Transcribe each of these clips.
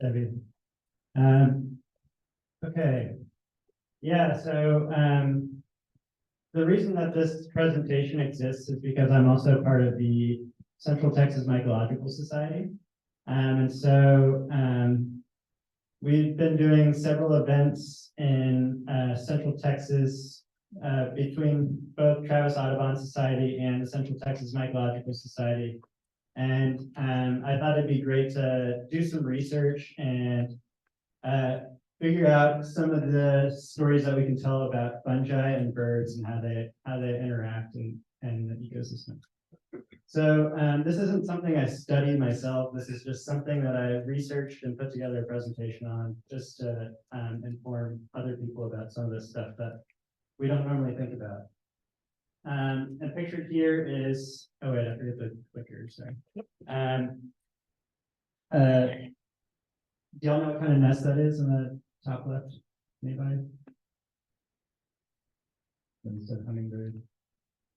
Debbie. Okay. Yeah, so the reason that this presentation exists is because I'm also part of the Central Texas Mycological Society. And so we've been doing several events in Central Texas between both Travis Audubon Society and the Central Texas Mycological Society. And I thought it'd be great to do some research and figure out some of the stories that we can tell about fungi and birds and how they interact in the ecosystem. So this isn't something I studied myself. This is just something that I researched and put together a presentation on just to inform other people about some of this stuff that we don't normally think about. And pictured here is, oh wait, I forget the clicker, sorry. Do y'all know what kind of nest that is in the top left? Anybody? It's a hummingbird.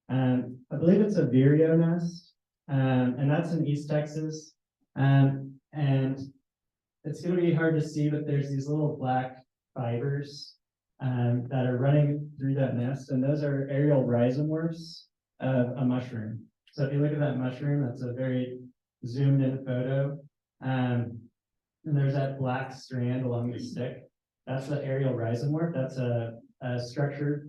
I believe it's a vireo nest, and that's in East Texas. And it's going to be hard to see, but there's these little black fibers that are running through that nest, and those are aerial rhizomorphs of a mushroom. So if you look at that mushroom, that's a very zoomed in photo. And there's that black strand along the stick. That's the aerial rhizomorph. That's a structure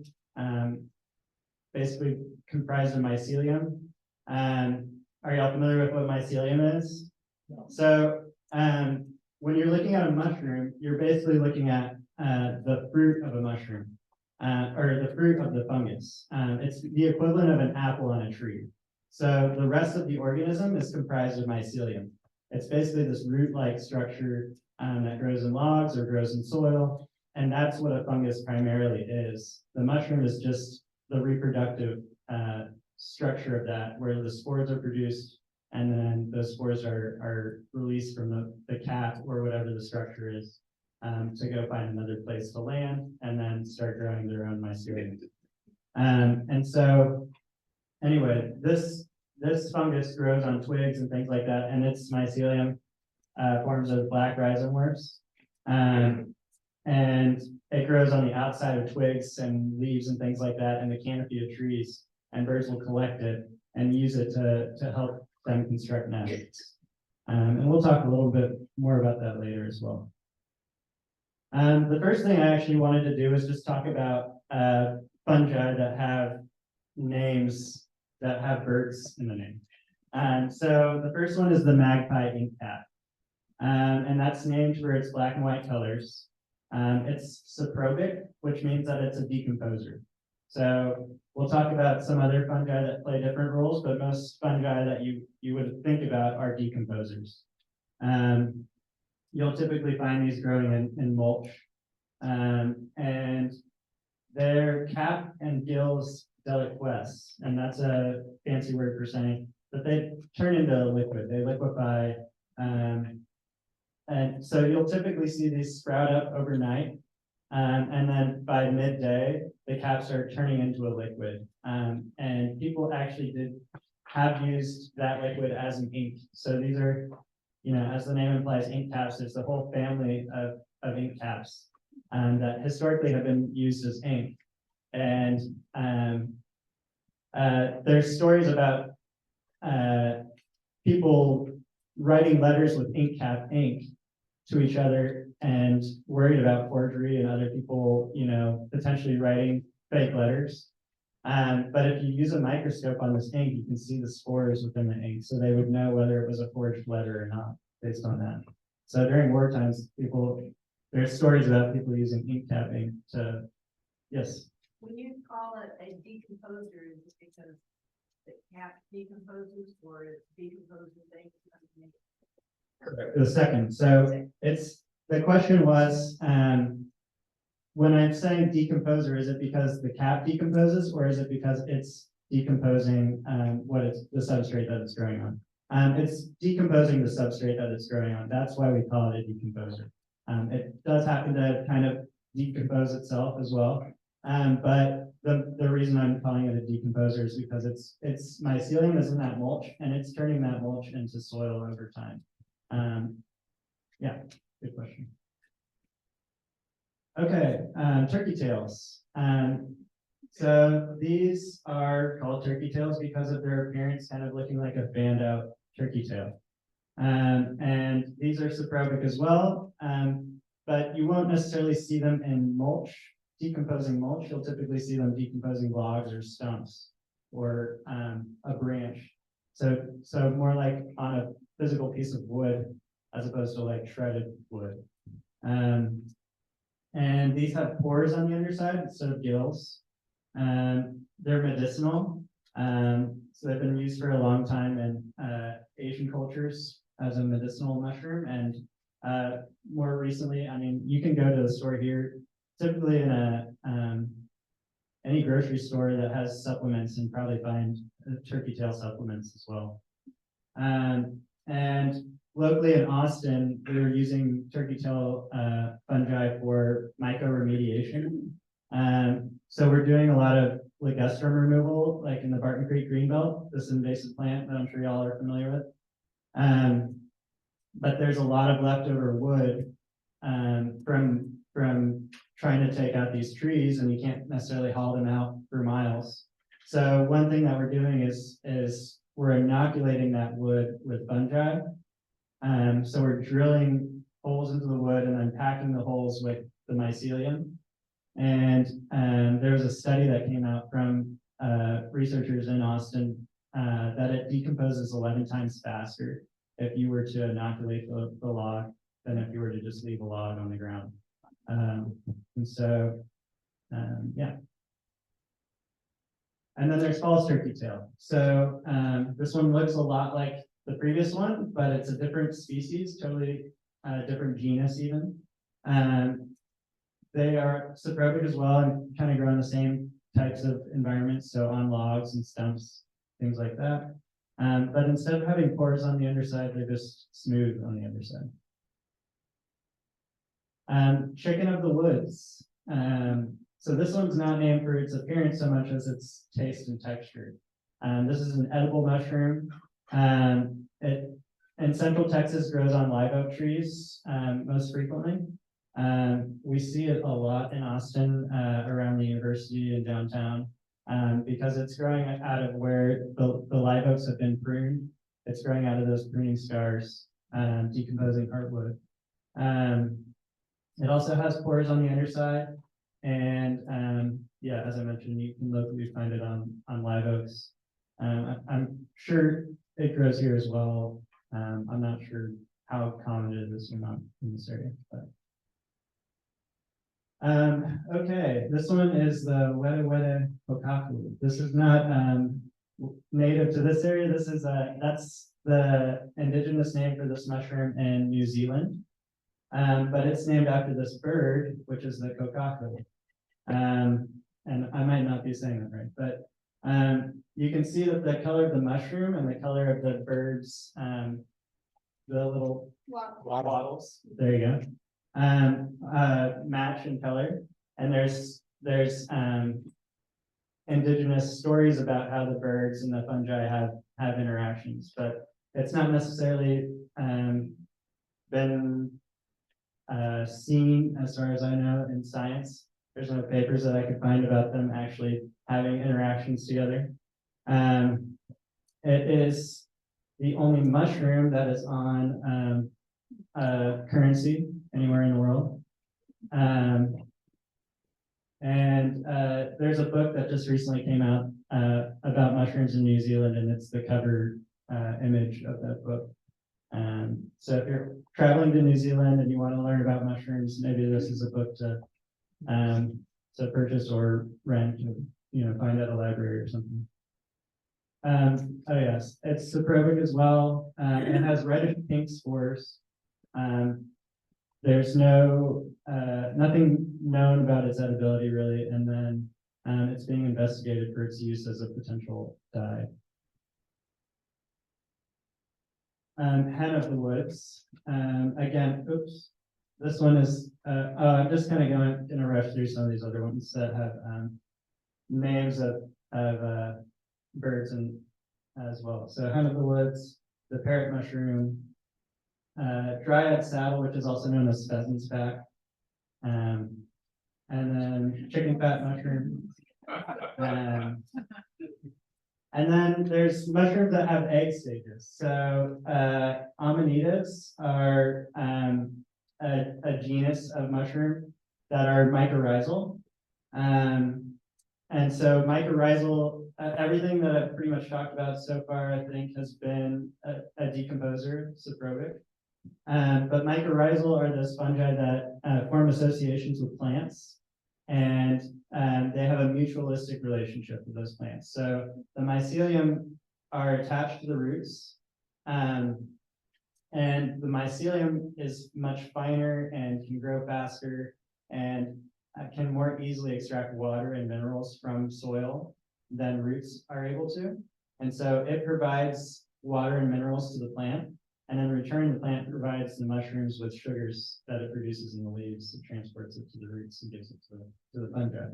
basically comprised of mycelium. Are y'all familiar with what mycelium is? No. So when you're looking at a mushroom, you're basically looking at the fruit of a mushroom, or the fruit of the fungus. It's the equivalent of an apple on a tree. So the rest of the organism is comprised of mycelium. It's basically this root-like structure that grows in logs or grows in soil, and that's what a fungus primarily is. The mushroom is just the reproductive structure of that, where the spores are produced, and then those spores are released from the cap or whatever the structure is to go find another place to land and then start growing their own mycelium. And so, anyway, this fungus grows on twigs and things like that, and its mycelium forms of black rhizomorphs. And it grows on the outside of twigs and leaves and things like that in the canopy of trees, and birds will collect it and use it to help them construct nests. And we'll talk a little bit more about that later as well. The first thing I actually wanted to do is just talk about fungi that have names that have birds in the name. So the first one is the magpie inkcap. And that's named for its black and white colors. It's saprobic, which means that it's a decomposer. So we'll talk about some other fungi that play different roles, but most fungi that you would think about are decomposers. You'll typically find these growing in mulch. And their cap and gills deliquesce, and that's a fancy word for saying that they turn into a liquid. They liquefy. And so you'll typically see these sprout up overnight. And then by midday, the caps are turning into a liquid. And people actually have used that liquid as an ink. So these are, as the name implies, ink caps. There's a whole family of ink caps that historically have been used as ink. And there's stories about people writing letters with ink cap ink to each other and worried about forgery and other people, potentially writing fake letters. But if you use a microscope on this ink, you can see the spores within the ink, so they would know whether it was a forged letter or not based on that. So during war times, there's stories about people using ink cap ink to, yes? When you call it a decomposer, is it because the cap decomposes, or is decomposing things? Correct. The second. So the question was, when I'm saying decomposer, is it because the cap decomposes, or is it because it's decomposing the substrate that it's growing on? It's decomposing the substrate that it's growing on. That's why we call it a decomposer. It does happen to kind of decompose itself as well. But the reason I'm calling it a decomposer is because its mycelium is in that mulch, and it's turning that mulch into soil over time. Yeah, good question. Okay, turkey tails. So these are called turkey tails because of their appearance, kind of looking like a fanned out turkey tail. And these are saprobic as well, but you won't necessarily see them in mulch, decomposing mulch. You'll typically see them decomposing logs or stumps or a branch. So more like on a physical piece of wood as opposed to like shredded wood. And these have pores on the underside instead of gills. They're medicinal. So they've been used for a long time in Asian cultures as a medicinal mushroom. And more recently, I mean, you can go to the store here, typically in a any grocery store that has supplements, and probably find turkey tail supplements as well. And locally in Austin, we were using turkey tail fungi for mycoremediation. So we're doing a lot of ligustrum removal, like in the Barton Creek Greenbelt, this invasive plant that I'm sure y'all are familiar with. But there's a lot of leftover wood from trying to take out these trees, and you can't necessarily haul them out for miles. So one thing that we're doing is we're inoculating that wood with fungi. So we're drilling holes into the wood and then packing the holes with the mycelium. And there was a study that came out from researchers in Austin that it decomposes 11 times faster if you were to inoculate the log than if you were to just leave a log on the ground. And so, yeah. And then there's false turkey tail. So this one looks a lot like the previous one, but it's a different species, totally different genus even. They are saprobic as well and kind of grow in the same types of environments, so on logs and stumps, things like that. But instead of having pores on the underside, they're just smooth on the underside. Chicken of the woods. So this one's not named for its appearance so much as its taste and texture. This is an edible mushroom. It in central Texas grows on live oak trees most frequently. We see it a lot in Austin around the university and downtown because it's growing out of where the live oaks have been pruned. It's growing out of those pruning scars, decomposing heartwood. It also has pores on the underside, and yeah, as I mentioned, you can locally find it on live oaks. I'm sure it grows here as well. I'm not sure how common it is or not in this area, but. Okay, this one is the Weta Kokaku. This is not native to this area. This is that's the indigenous name for this mushroom in New Zealand. But it's named after this bird, which is the kokaku. And I might not be saying that right, but you can see that the color of the mushroom and the color of the birds, the little wattles, there you go, match in color. And there's indigenous stories about how the birds and the fungi have interactions, but it's not necessarily been seen, as far as I know, in science. There's no papers that I could find about them actually having interactions together. It is the only mushroom that is on currency anywhere in the world. And there's a book that just recently came out about mushrooms in New Zealand, and it's the cover image of that book. So if you're traveling to New Zealand and you want to learn about mushrooms, maybe this is a book to purchase or rent, or, find at a library or something. Oh yes, it's saprobic as well. It has reddish pink spores. There's nothing known about its edibility really, and then it's being investigated for its use as a potential dye. Hen of the woods. Again, oops. This one is, I'm just kind of going in a rush through some of these other ones that have names of birds and as well. So hen of the woods, the parrot mushroom, dryad saddle, which is also known as pheasant's back, and then chicken fat mushroom. And then there's mushrooms that have egg stages. So amanitas are a genus of mushroom that are mycorrhizal. And so mycorrhizal, everything that I've pretty much talked about so far, I think, has been a decomposer, saprobic. But mycorrhizal are those fungi that form associations with plants, and they have a mutualistic relationship with those plants. So the mycelium are attached to the roots, and the mycelium is much finer and can grow faster and can more easily extract water and minerals from soil than roots are able to. And so it provides water and minerals to the plant. And in return, the plant provides the mushrooms with sugars that it produces in the leaves. It transports it to the roots and gives it to the fungi.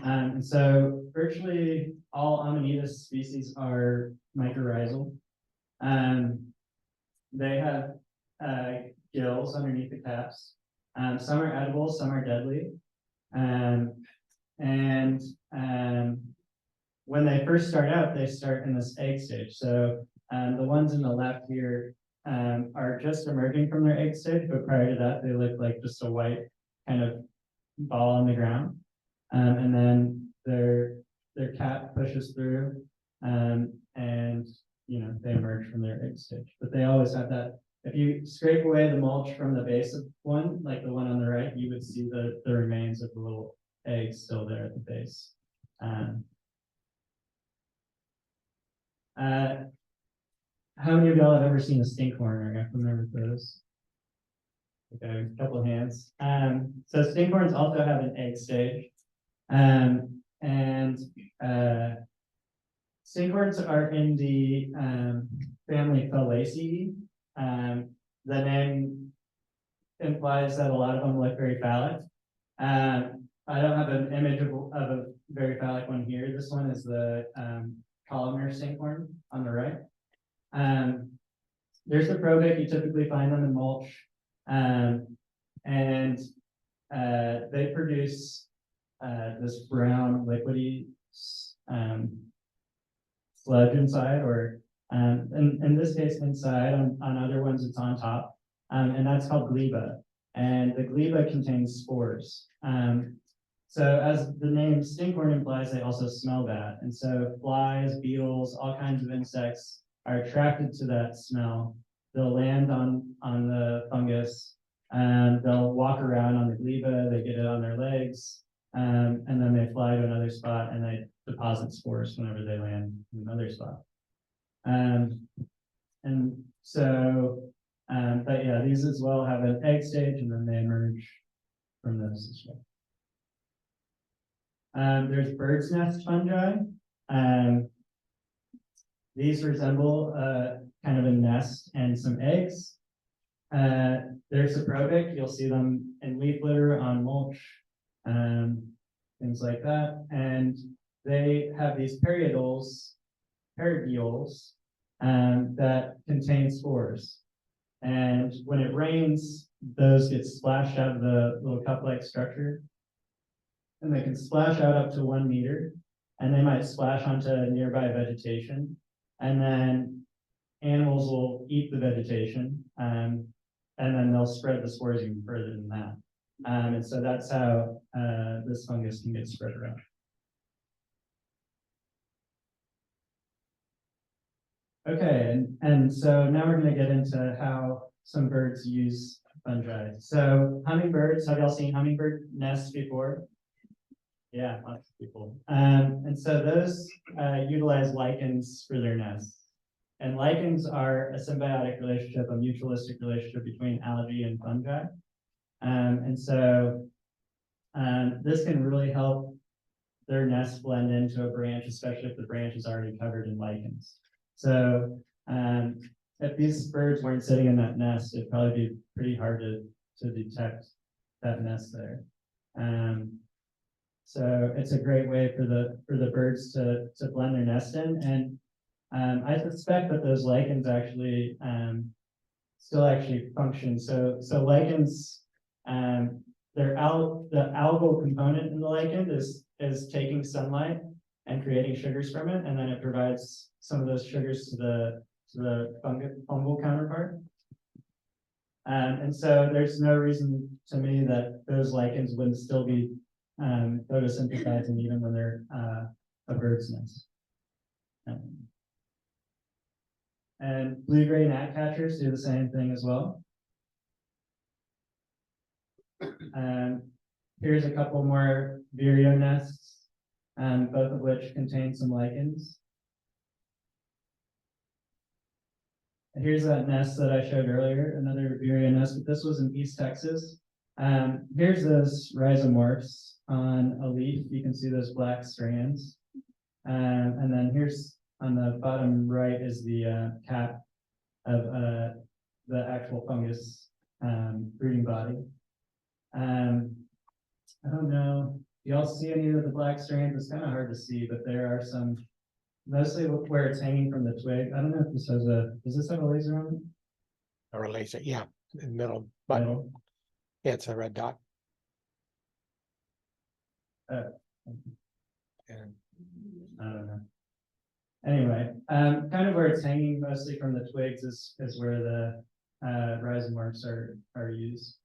And so virtually all Amanita species are mycorrhizal. They have gills underneath the caps. Some are edible, some are deadly. When they first start out, they start in this egg stage. So the ones in the left here are just emerging from their egg stage, but prior to that, they look like just a white kind of ball on the ground. And then their cap pushes through, and they emerge from their egg stage. But they always have that. If you scrape away the mulch from the base of one, like the one on the right, you would see the remains of the little eggs still there at the base. How many of y'all have ever seen a stinkhorn or are familiar with those? Okay, a couple of hands. So stinkhorns also have an egg stage. Stinkhorns are in the family Falaceae. The name implies that a lot of them look very phallic. I don't have an image of a very phallic one here. This one is the columnar stinkhorn on the right. There's the probic. You typically find them in mulch. They produce this brown liquidy sludge inside, or in this case inside. On other ones it's on top, and that's called gleba. And the gleba contains spores. So as the name stinkhorn implies, they also smell bad. And so flies, beetles, all kinds of insects are attracted to that smell. They'll land on the fungus, and they'll walk around on the gleba, they get it on their legs, and then they fly to another spot and they deposit spores whenever they land in another spot. But yeah, these as well have an egg stage, and then they emerge from those as well. There's bird's nest fungi. These resemble kind of a nest and some eggs. They're saprobic. You'll see them in leaf litter, on mulch, things like that. And they have these periodoles that contain spores. And when it rains, those get splashed out of the little cup-like structure. And they can splash out up to 1 meter, and they might splash onto nearby vegetation. And then animals will eat the vegetation, and then they'll spread the spores even further than that. And so that's how this fungus can get spread around. Okay, and so now we're going to get into how some birds use fungi. So hummingbirds, have y'all seen hummingbird nests before? Yeah, lots of people. And so those utilize lichens for their nests. And lichens are a symbiotic relationship, a mutualistic relationship between algae and fungi. This can really help their nest blend into a branch, especially if the branch is already covered in lichens. So if these birds weren't sitting in that nest, it'd probably be pretty hard to detect that nest there. So it's a great way for the birds to blend their nest in. And I suspect that those lichens actually still actually function. So lichens, the algal component in the lichen is taking sunlight and creating sugars from it, and then it provides some of those sugars to the fungal counterpart. And so there's no reason to me that those lichens wouldn't still be photosynthesizing even when they're a bird's nest. And blue-gray gnatcatchers do the same thing as well. Here's a couple more vireo nests, both of which contain some lichens. And here's that nest that I showed earlier, another vireo nest, but this was in East Texas. Here's those rhizomorphs on a leaf. You can see those black strands. And then here's on the bottom right is the cap of the actual fungus brooding body. I don't know. Do y'all see any of the black strands? It's kind of hard to see, but there are some, mostly where it's hanging from the twig. I don't know if this has does this have a laser on it? Or a laser, yeah, in the middle button. Middle. Yeah, it's a red dot. And And I don't know. Anyway, kind of where it's hanging mostly from the twigs is where the rhizomorphs are used.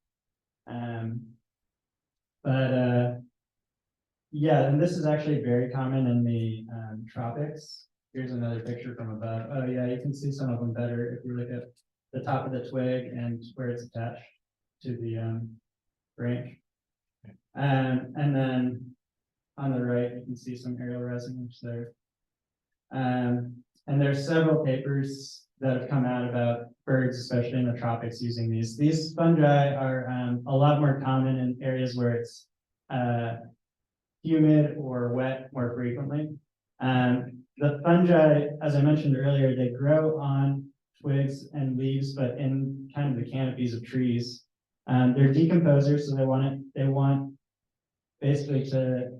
Yeah, and this is actually very common in the tropics. Here's another picture from above. Oh yeah, you can see some of them better if you look at the top of the twig and where it's attached to the branch. And then on the right, you can see some aerial rhizomorphs there. And there's several papers that have come out about birds, especially in the tropics, using these. These fungi are a lot more common in areas where it's humid or wet more frequently. The fungi, as I mentioned earlier, they grow on twigs and leaves, but in kind of the canopies of trees. They're decomposers, so they want basically to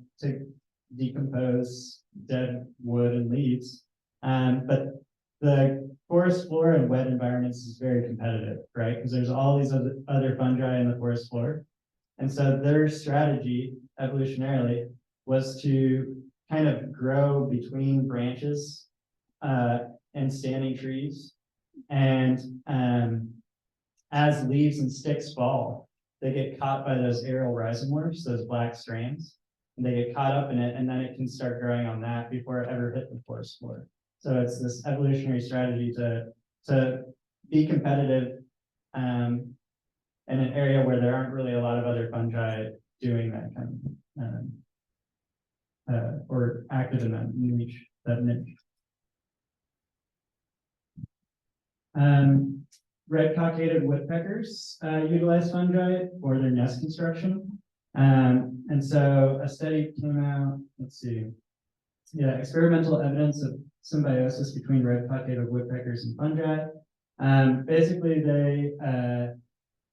decompose dead wood and leaves. But the forest floor in wet environments is very competitive, right? Because there's all these other fungi in the forest floor. And so their strategy, evolutionarily, was to kind of grow between branches and standing trees. And as leaves and sticks fall, they get caught by those aerial rhizomorphs, those black strands, and they get caught up in it, and then it can start growing on that before it ever hit the forest floor. So it's this evolutionary strategy to be competitive in an area where there aren't really a lot of other fungi doing that kind of or active in that niche. Red cockaded woodpeckers utilize fungi for their nest construction. And so a study came out, let's see. Yeah, experimental evidence of symbiosis between red cockaded woodpeckers and fungi. Basically, they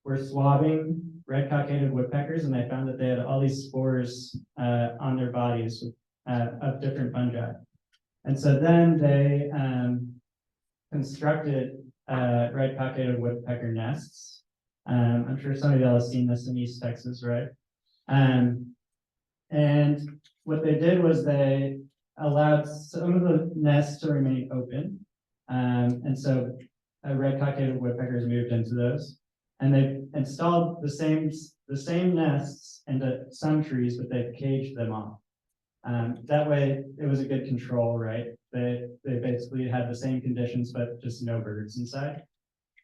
were swabbing red cockaded woodpeckers, and they found that they had all these spores on their bodies of different fungi. And so then they constructed red cockaded woodpecker nests. I'm sure some of y'all have seen this in East Texas, right? And what they did was they allowed some of the nests to remain open. And so red cockaded woodpeckers moved into those. And they installed the same nests into some trees, but they caged them off. That way, it was a good control, right? They basically had the same conditions, but just no birds inside.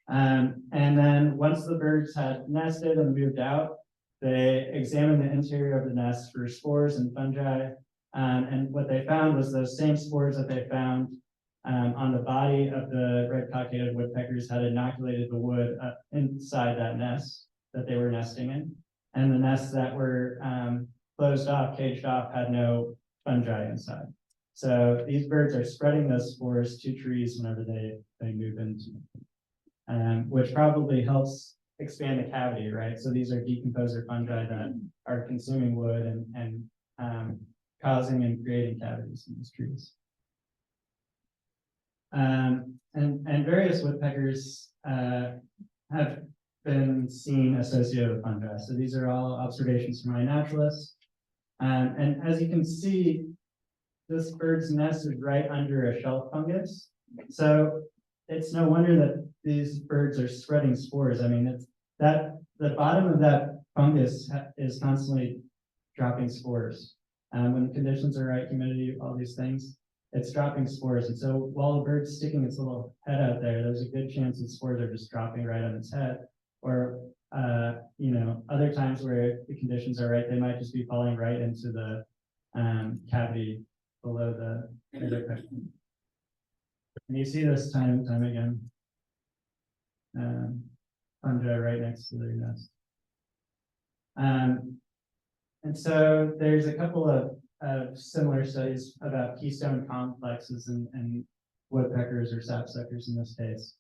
And then once the birds had nested and moved out, they examined the interior of the nest for spores and fungi. And what they found was those same spores that they found on the body of the red cockaded woodpeckers had inoculated the wood inside that nest that they were nesting in. And the nests that were closed off, caged off, had no fungi inside. So these birds are spreading those spores to trees whenever they move into them, which probably helps expand the cavity, right? So these are decomposer fungi that are consuming wood and causing and creating cavities in these trees. And various woodpeckers have been seen associated with fungi. So these are all observations from my naturalists. And as you can see, this bird's nest is right under a shelf fungus. So it's no wonder that these birds are spreading spores. I mean, it's that the bottom of that fungus is constantly dropping spores. When the conditions are right, humidity, all these things, it's dropping spores. And so while the bird's sticking its little head out there, there's a good chance that spores are just dropping right on its head. Or, you know, other times where the conditions are right, they might just be falling right into the cavity below the and you see this time and time again. Fungi right next to their nest. And so there's a couple of similar studies about keystone complexes and woodpeckers or sapsuckers in this case.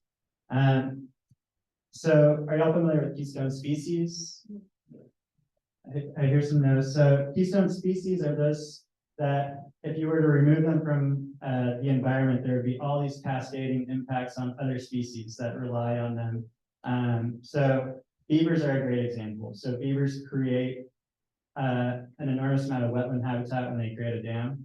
So are y'all familiar with keystone species? I hear some no's. So keystone species are those that if you were to remove them from the environment, there would be all these cascading impacts on other species that rely on them. So beavers are a great example. So beavers create an enormous amount of wetland habitat when they create a dam.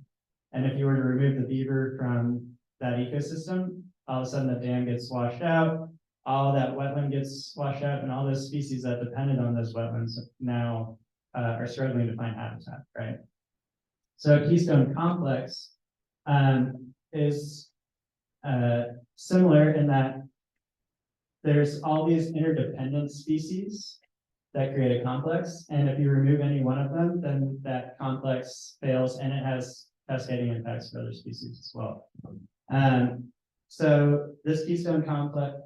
And if you were to remove the beaver from that ecosystem, all of a sudden the dam gets washed out, all that wetland gets washed out, and all those species that depended on those wetlands now are struggling to find habitat, right? So a keystone complex is similar in that there's all these interdependent species that create a complex, and if you remove any one of them, then that complex fails, and it has cascading impacts for other species as well. So this keystone complex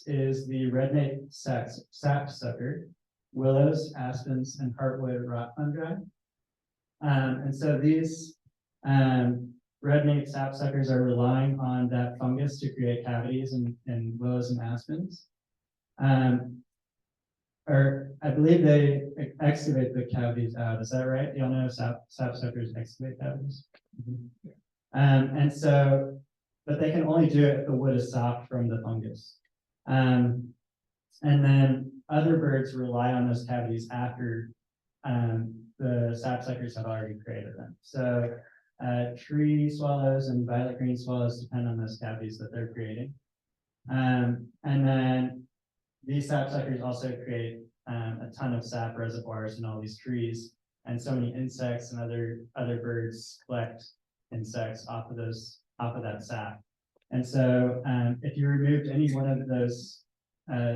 is the red-nape sapsucker, willows, aspens, and heartwood rot fungi. And so these red-nape sapsuckers are relying on that fungus to create cavities in willows and aspens. Or I believe they excavate the cavities out. Is that right? Y'all know sapsuckers excavate cavities? Mm-hmm. And so, but they can only do it if the wood is soft from the fungus. And then other birds rely on those cavities after the sapsuckers have already created them. So tree swallows and violet green swallows depend on those cavities that they're creating. And then these sapsuckers also create a ton of sap reservoirs in all these trees, and so many insects and other birds collect insects off of that sap. And so if you removed any one of those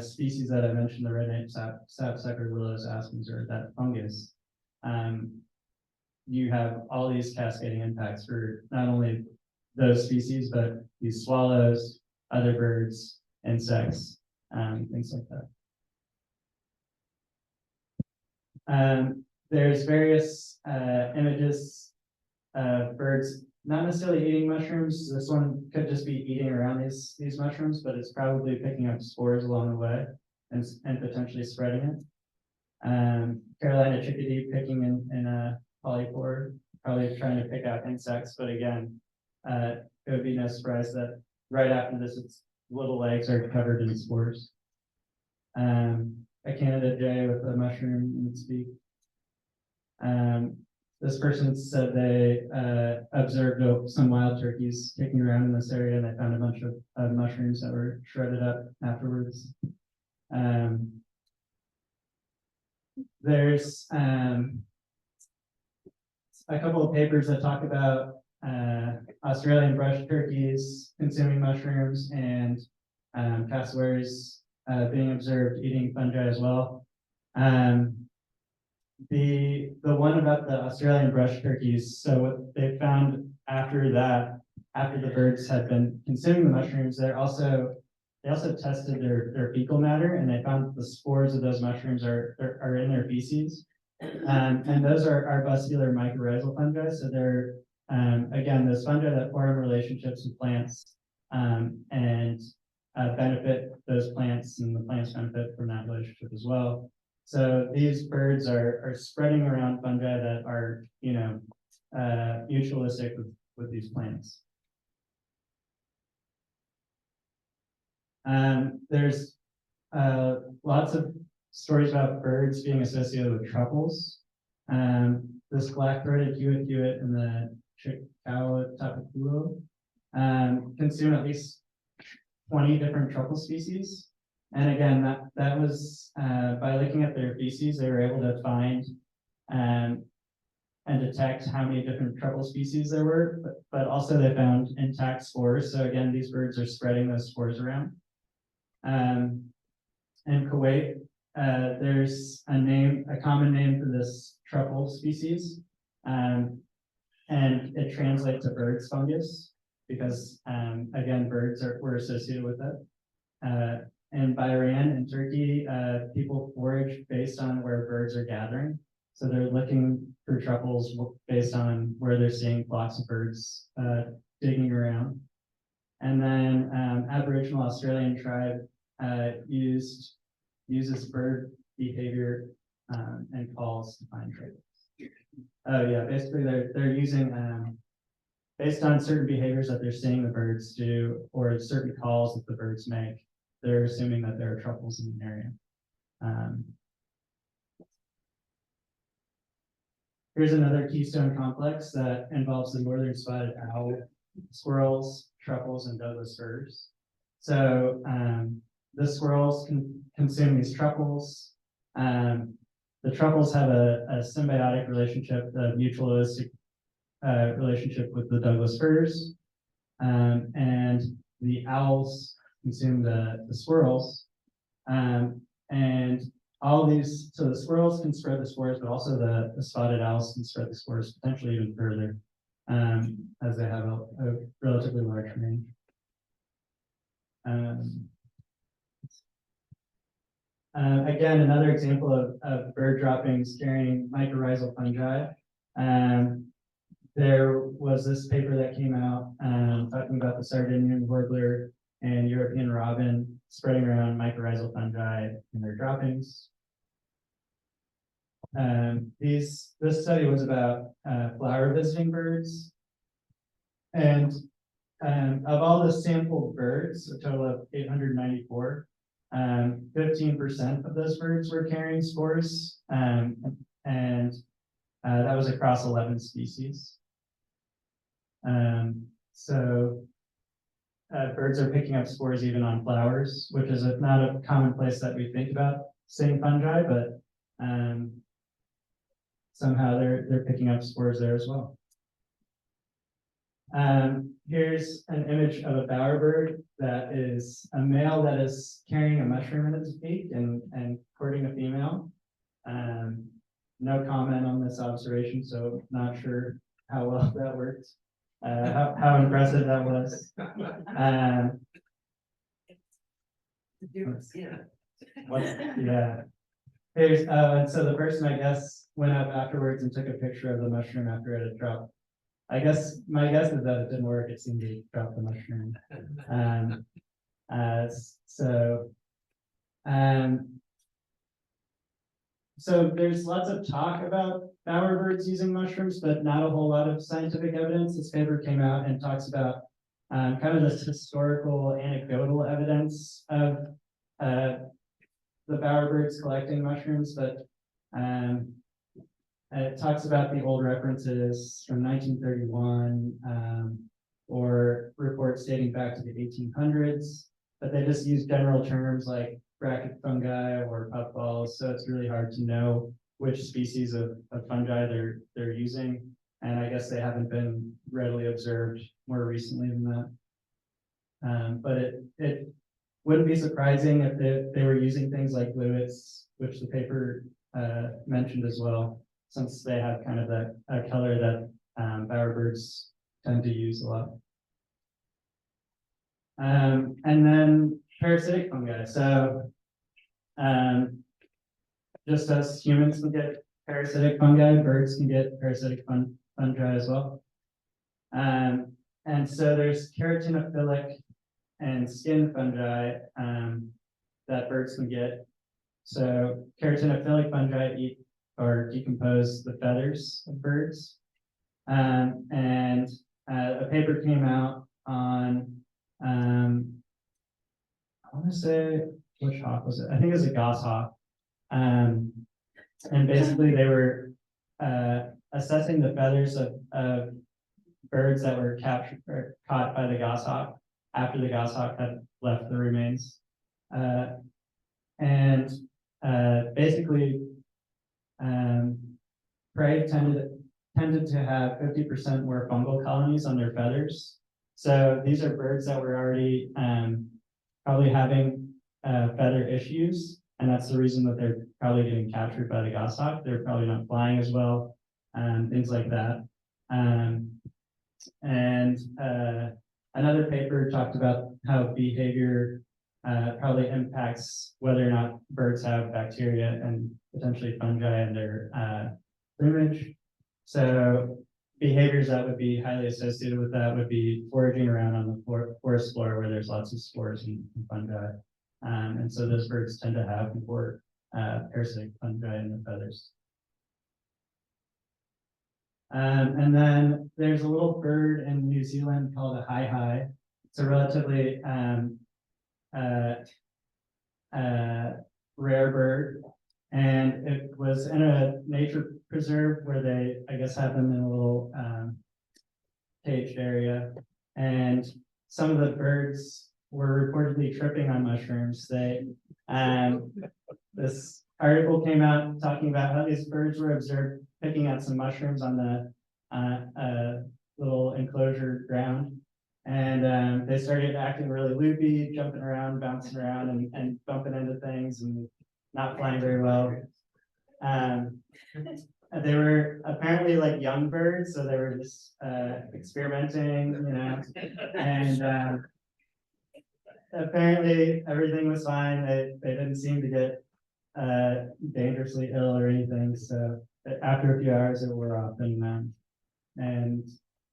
species that I mentioned, the red-nape sapsucker, willows, aspens, or that fungus, you have all these cascading impacts for not only those species, but these swallows, other birds, insects, things like that. There's various images of birds not necessarily eating mushrooms. This one could just be eating around these mushrooms, but it's probably picking up spores along the way and potentially spreading it. Carolina chickadee picking in a polypore, probably trying to pick out insects, but again, it would be no surprise that right after this, its little legs are covered in spores. A Canada jay with a mushroom in its beak. This person said they observed some wild turkeys kicking around in this area, and they found a bunch of mushrooms that were shredded up afterwards. There's a couple of papers that talk about Australian brush turkeys consuming mushrooms and cassowaries being observed eating fungi as well. The one about the Australian brush turkeys, so what they found after the birds had been consuming the mushrooms, they also tested their fecal matter, and they found that the spores of those mushrooms are in their feces. And those are arbuscular mycorrhizal fungi. So they're, again, those fungi that form relationships with plants and benefit those plants, and the plants benefit from that relationship as well. So these birds are spreading around fungi that are, mutualistic with these plants. There's lots of stories about birds being associated with truffles. This black-throated hewitt and the Chickawa tapaculo consume at least 20 different truffle species. And again, that was by looking at their feces, they were able to find and detect how many different truffle species there were, but also they found intact spores. So again, these birds are spreading those spores around. In Kuwait, there's a common name for this truffle species, and it translates to birds fungus because again, birds were associated with it. In Bahrain and Turkey, people forage based on where birds are gathering. So they're looking for truffles based on where they're seeing flocks of birds digging around. And then Aboriginal Australian tribe uses bird behavior and calls to find traits. Oh yeah, basically they're using based on certain behaviors that they're seeing the birds do or certain calls that the birds make, they're assuming that there are truffles in the area. Here's another keystone complex that involves the northern spotted owl, squirrels, truffles, and Douglas firs. So the squirrels can consume these truffles. The truffles have a symbiotic relationship, a mutualistic relationship with the Douglas firs. And the owls consume the squirrels. And all these, so the squirrels can spread the spores, but also the spotted owls can spread the spores potentially even further, as they have a relatively large range. Again, another example of bird droppings carrying mycorrhizal fungi. There was this paper that came out talking about the Sardinian warbler and European robin spreading around mycorrhizal fungi in their droppings. This study was about flower visiting birds, and of all the sampled birds, a total of 894, 15% of those birds were carrying spores, and that was across 11 species. So birds are picking up spores even on flowers, which is not a common place that we think about seeing fungi, but somehow they're picking up spores there as well. Here's an image of a bowerbird that is a male that is carrying a mushroom in its beak and courting a female. No comment on this observation, so not sure how well that worked. How impressive that was. Yeah. Here's and so the person, I guess, went up afterwards and took a picture of the mushroom after it had dropped. I guess my guess is that it didn't work. It seemed to drop the mushroom. So there's lots of talk about bowerbirds using mushrooms, but not a whole lot of scientific evidence. This paper came out and talks about kind of this historical anecdotal evidence of the bowerbirds collecting mushrooms, but it talks about the old references from 1931 or reports dating back to the 1800s, but they just use general terms like bracket fungi or puffballs, so it's really hard to know which species of fungi they're using, and I guess they haven't been readily observed more recently than that. But it wouldn't be surprising if they were using things like bluets, which the paper mentioned as well, since they have kind of a color that bowerbirds tend to use a lot. And then parasitic fungi. So just as humans can get parasitic fungi, birds can get parasitic fungi as well. And so there's keratinophilic and skin fungi that birds can get. So keratinophilic fungi eat or decompose the feathers of birds. And a paper came out on, I want to say which hawk was it? I think it was a goshawk. And basically they were assessing the feathers of birds that were captured or caught by the goshawk after the goshawk had left the remains. Basically, prey tended to have 50% more fungal colonies on their feathers. So these are birds that were already probably having feather issues, and that's the reason that they're probably getting captured by the goshawk. They're probably not flying as well, things like that. Another paper talked about how behavior probably impacts whether or not birds have bacteria and potentially fungi in their plumage. So behaviors that would be highly associated with that would be foraging around on the forest floor where there's lots of spores and fungi. And so those birds tend to have more parasitic fungi in their feathers. And then there's a little bird in New Zealand called a hai-hai. It's a relatively rare bird, and it was in a nature preserve where they, I guess, have them in a little caged area. And some of the birds were reportedly tripping on mushrooms. This article came out talking about how these birds were observed picking at some mushrooms on the little enclosure ground. And they started acting really loopy, jumping around, bouncing around, and bumping into things and not flying very well. They were apparently like young birds, so they were just experimenting, you know, and apparently everything was fine. They didn't seem to get dangerously ill or anything. So after a few hours, they wore off and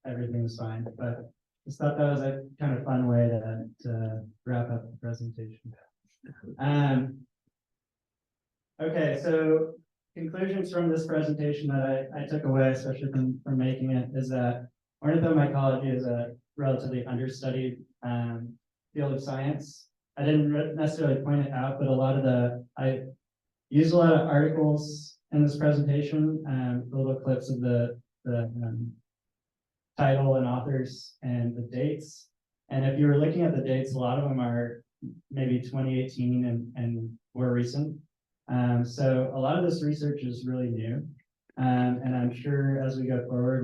everything was fine. But just thought that was a kind of fun way to wrap up the presentation. Okay, so conclusions from this presentation that I took away, especially from making it, is that ornithomycology is a relatively understudied field of science. I didn't necessarily point it out, but I used a lot of articles in this presentation, little clips of the title and authors and the dates. And if you were looking at the dates, a lot of them are maybe 2018 and more recent. So a lot of this research is really new. And I'm sure as we go forward,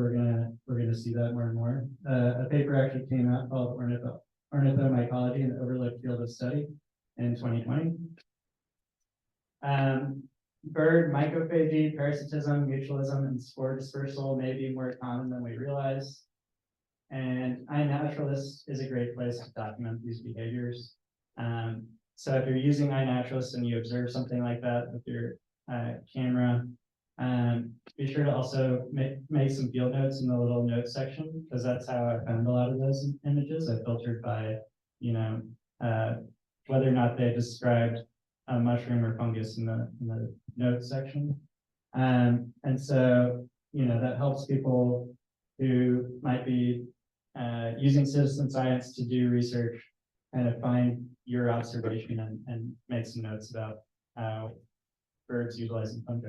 we're gonna see that more and more. A paper actually came out called Ornithomycology, an overlooked field of study in 2020. Bird mycophagy, parasitism, mutualism, and spore dispersal may be more common than we realize. And iNaturalist is a great place to document these behaviors. So if you're using iNaturalist and you observe something like that with your camera, be sure to also make some field notes in the little notes section, because that's how I found a lot of those images. I filtered by, you know, whether or not they described a mushroom or fungus in the notes section. And so, you know, that helps people who might be using citizen science to do research kind of find your observation and make some notes about how birds utilizing fungi.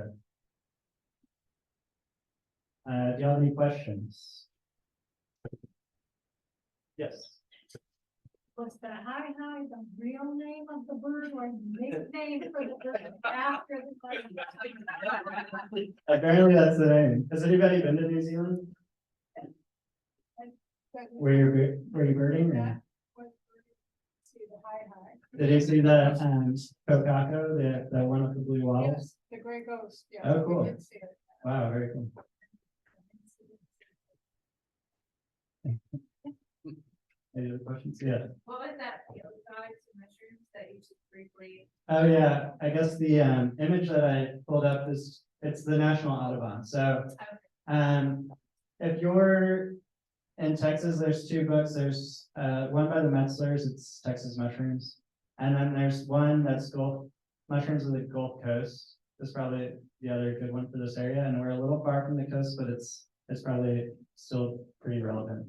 Do you have any questions? Yes. Was the hi-hi the real name of the bird or nickname for the bird after the question? Apparently that's the name. Has anybody been to New Zealand? Were you birding? Or? See the hi-hi. Did you see the kokako, the one with the blue wall? Yes, the gray ghost. Yeah, Oh, cool. we did see it. Wow, very cool. Any other questions? Yeah. What was that field size and mushrooms that you just briefly? Oh yeah, I guess the image that I pulled up is it's the National Audubon. So if you're in Texas, there's two books. There's one by the Metzlers, it's Texas Mushrooms. And then there's one that's Gulf Mushrooms of the Gulf Coast. That's probably the other good one for this area. And we're a little far from the coast, but it's probably still pretty relevant.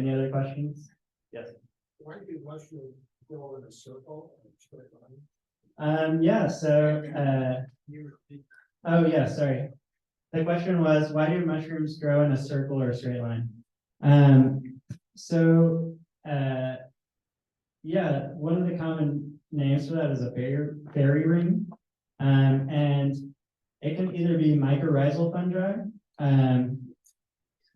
Any other questions? Yes. Why do mushrooms grow in a circle and straight line? Yeah, so, oh, yeah, sorry. The question was, why do mushrooms grow in a circle or a straight line? So, yeah, one of the common names for that is a fairy ring. And it can either be mycorrhizal fungi.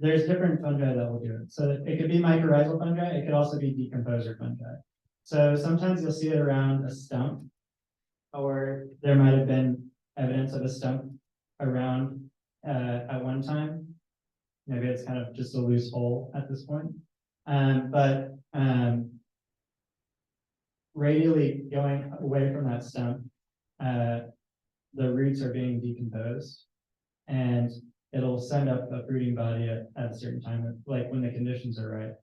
There's different fungi that will do it. So it could be mycorrhizal fungi, it could also be decomposer fungi. So sometimes you'll see it around a stump, or there might have been evidence of a stump around at one time. Maybe it's kind of just a loose hole at this point. But radially going away from that stump, the roots are being decomposed, and it'll send up a fruiting body at a certain time, like when the conditions are right.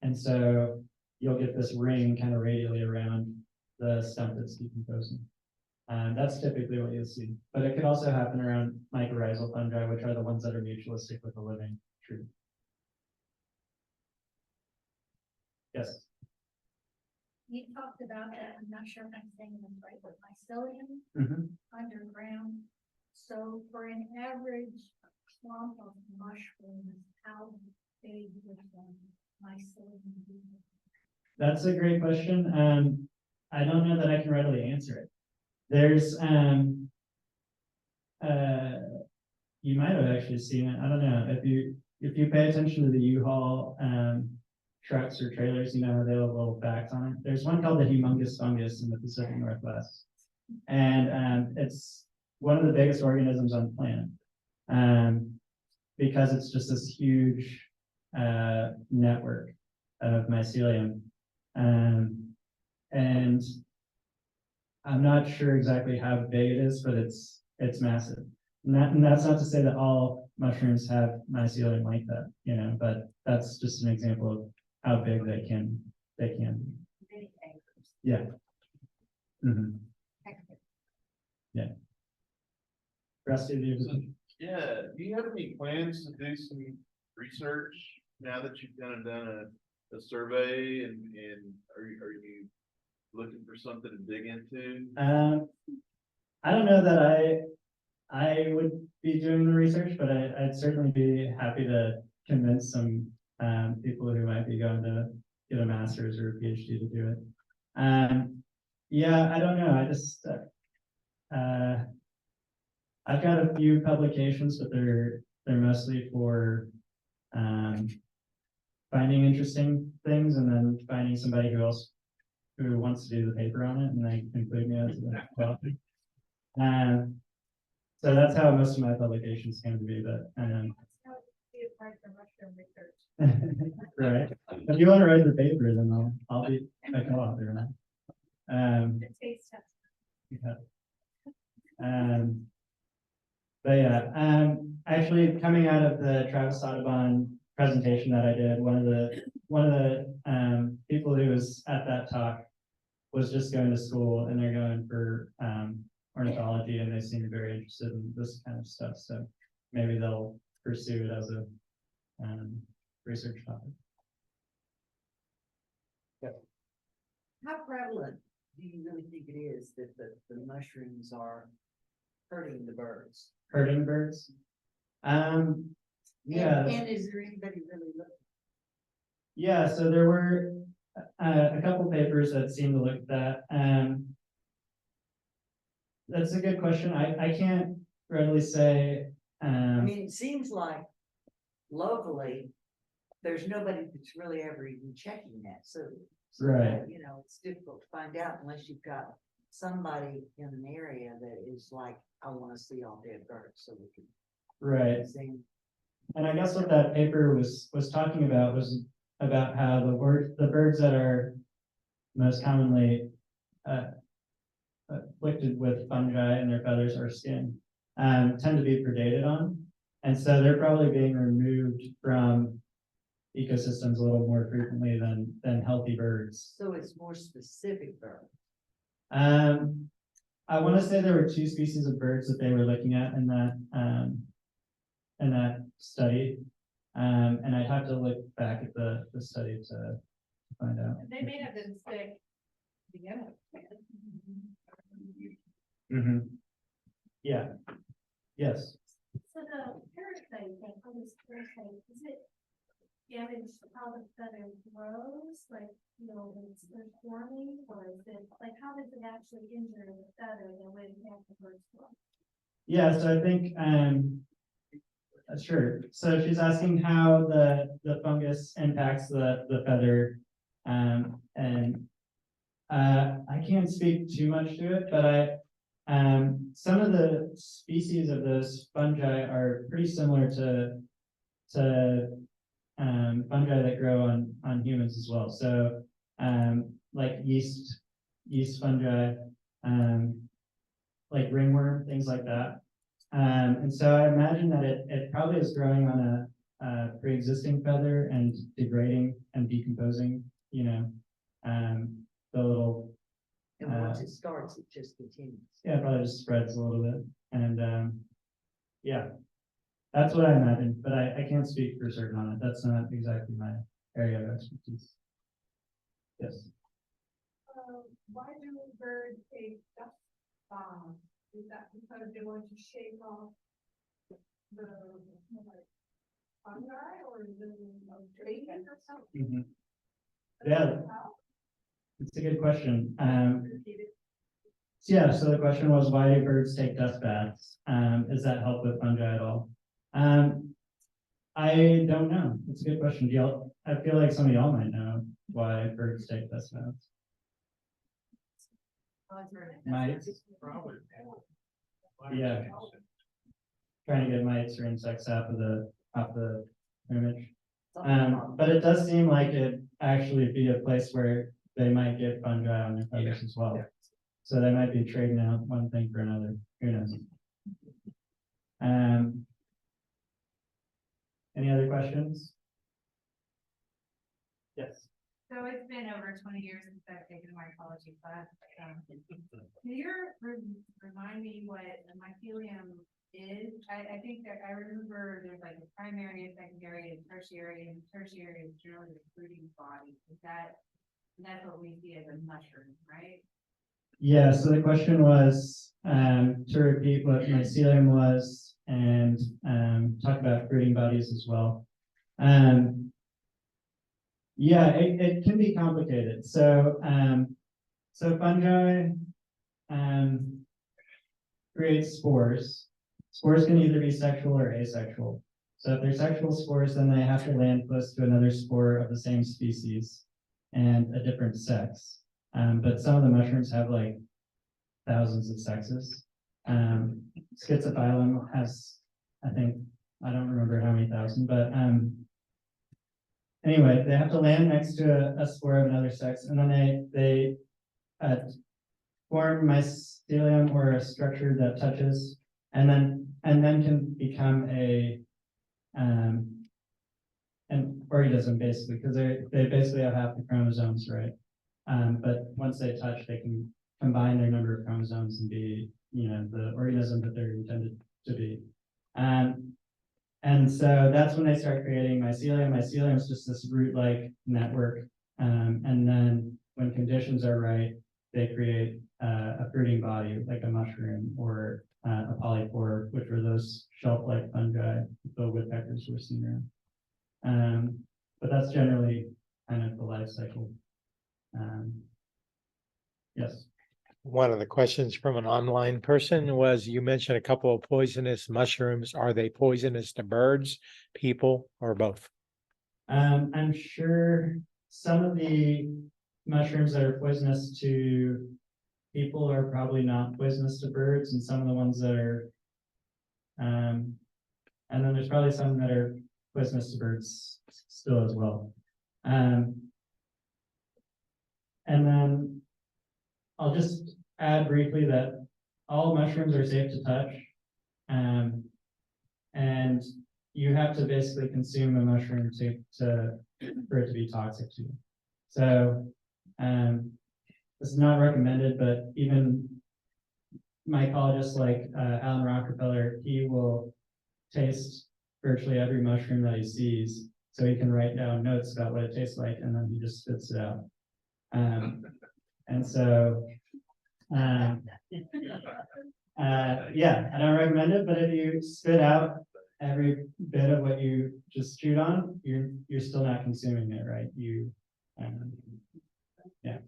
And so you'll get this ring kind of radially around the stump that's decomposing. That's typically what you'll see, but it could also happen around mycorrhizal fungi, which are the ones that are mutualistic with the living tree. Yes. You talked about that, I'm not sure if I'm saying this right, but mycelium Mm-hmm. underground. So for an average clump of mushrooms, how big would the mycelium be? That's a great question. I don't know that I can readily answer it. There's you might have actually seen it. I don't know if you pay attention to the U-Haul trucks or trailers, you know, they have little facts on it. There's one called the humongous fungus in the Pacific Northwest, and it's one of the biggest organisms on the planet, because it's just this huge network of mycelium, and I'm not sure exactly how big it is, but it's massive. And that's not to say that all mushrooms have mycelium like that, you know, but that's just an example of how big they can be. Many acres. Yeah. Mm-hmm. Yeah. Rusty, do you? Yeah, do you have any plans to do some research now that you've kind of done a survey and are you looking for something to dig into? I don't know that I would be doing the research, but I'd certainly be happy to convince some people who might be going to get a master's or a PhD to do it. Yeah, I don't know. I just I've got a few publications, but they're mostly for finding interesting things and then finding somebody who wants to do the paper on it, and they include me as the author. So that's how most of my publications came to be, but That's how it be a part of mushroom research. right. If you want to write the paper, then I'll be a co-author. The taste test. Yeah. But yeah, actually coming out of the Travis Audubon presentation that I did, one of the people who was at that talk was just going to school, and they're going for ornithology, and they seem very interested in this kind of stuff. So maybe they'll pursue it as a research topic. How prevalent do you really think it is that the mushrooms are hurting the birds? Hurting birds? Yeah. And is there anybody really looking? Yeah, so there were a couple papers that seemed to look at that. That's a good question. I can't readily say. I mean, it seems like locally, there's nobody that's really ever even checking that. So Right. you know, it's difficult to find out unless you've got somebody in an area that is like, I want to see all dead birds so we can. Right. See. And I guess what that paper was talking about was about how the birds that are most commonly afflicted with fungi in their feathers or skin tend to be predated on, and so they're probably being removed from ecosystems a little more frequently than healthy birds. So it's more specific birds. I want to say there were 2 species of birds that they were looking at in that study. And I'd have to look back at the study to find out. They may have been sick. Together. Yeah. Yes. So the parasite, like, how this parasite, is it damage how the feather grows, like, you know, when it's forming, or is it, like, how does it actually injure the feather the way it has the birds grow? Yeah, so I think, sure. So she's asking how the fungus impacts the feather. And I can't speak too much to it, but some of the species of those fungi are pretty similar to fungi that grow on humans as well. So like yeast fungi, like ringworm, things like that. And so I imagine that it probably is growing on a pre-existing feather and degrading and decomposing, you know, the little, And once it starts, it just continues. yeah, it probably just spreads a little bit. And yeah, that's what I imagine, but I can't speak for certain on it. That's not exactly my area of expertise. Yes. Why do birds take dust bombs? Is that because they want to shake off the like, fungi or the tree or something? Yeah, it's a good question. Yeah, so the question was, why do birds take dust baths? Does that help with fungi at all? I don't know. It's a good question. I feel like some of y'all might know why birds take dust baths. Mites. Yeah. Trying to get mites or insects off the image. But it does seem like it actually be a place where they might get fungi on their feathers as well. So they might be trading out one thing for another. Who knows? Any other questions? Yes. So it's been over 20 years since I've taken a mycology class. Can you remind me what a mycelium is? I think that I remember there's like a primary, a secondary, and tertiary is generally the fruiting body. That's what we see as a mushroom, right? Yeah, so the question was to repeat what mycelium was and talk about fruiting bodies as well. Yeah, it can be complicated. So fungi create spores. Spores can either be sexual or asexual. So if they're sexual spores, then they have to land close to another spore of the same species and a different sex. But some of the mushrooms have like thousands of sexes. Schizophilum has, I think, I don't remember how many thousand, but anyway, they have to land next to a spore of another sex, and then they form mycelium or a structure that touches, and then can become an organism basically, because they basically have half the chromosomes, right? But once they touch, they can combine their number of chromosomes and be, you know, the organism that they're intended to be. And so that's when they start creating mycelium. Mycelium is just this root-like network. And then when conditions are right, they create a fruiting body like a mushroom or a polypore, which are those shelf-like fungi the woodpeckers were seen around. But that's generally kind of the life cycle. Yes. One of the questions from an online person was, you mentioned a couple of poisonous mushrooms. Are they poisonous to birds, people, or both? I'm sure some of the mushrooms that are poisonous to people are probably not poisonous to birds, and some of the ones that are, and then there's probably some that are poisonous to birds still as well. And then I'll just add briefly that all mushrooms are safe to touch, and you have to basically consume a mushroom for it to be toxic to you. So this is not recommended, but even mycologists like Alan Rockefeller, he will taste virtually every mushroom that he sees. So he can write down notes about what it tastes like, and then he just spits it out. And so, yeah, I don't recommend it, but if you spit out every bit of what you just chewed on, you're still not consuming it, right? Yeah.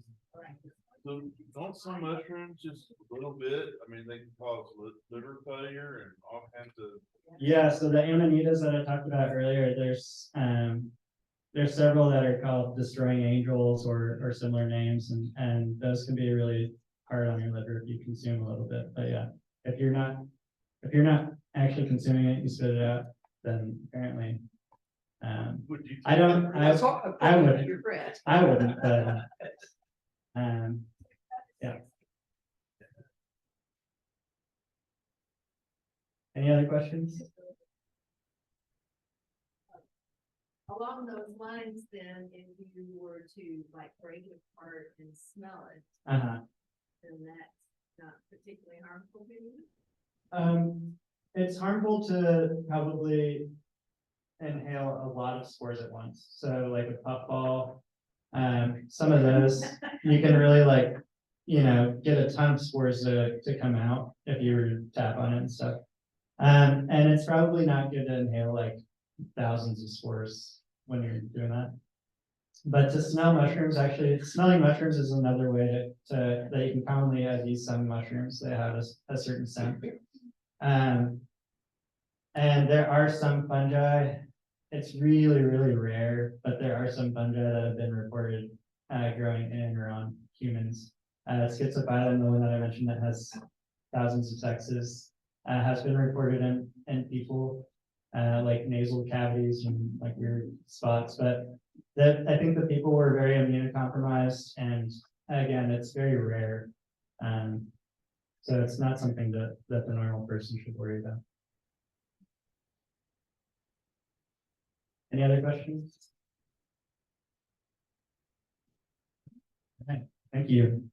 So don't some mushrooms just a little bit, I mean, they can cause liver failure and all kinds of. Yeah, so the amanitas that I talked about earlier, there's several that are called destroying angels or similar names, and those can be really hard on your liver if you consume a little bit. But yeah, if you're not actually consuming it, you spit it out, then apparently, Would you? I don't, That's all- I wouldn't, Your friend. I wouldn't, but yeah. Any other questions? Along those lines, then, if you were to like break it apart and smell it, Uh-huh. then that's not particularly harmful to you? It's harmful to probably inhale a lot of spores at once. So like a puffball, some of those, you can really like, get a ton of spores to come out if you were to tap on it and stuff. And it's probably not good to inhale like thousands of spores when you're doing that. But to smell mushrooms, actually, smelling mushrooms is another way that you can commonly use some mushrooms. They have a certain scent. And there are some fungi. It's really, really rare, but there are some fungi that have been reported growing in and around humans. Schizophylum, the one that I mentioned that has thousands of sexes, has been reported in people, like nasal cavities and like weird spots. But I think the people were very immunocompromised, and again, it's very rare. So it's not something that the normal person should worry about. Any other questions? Okay, thank you.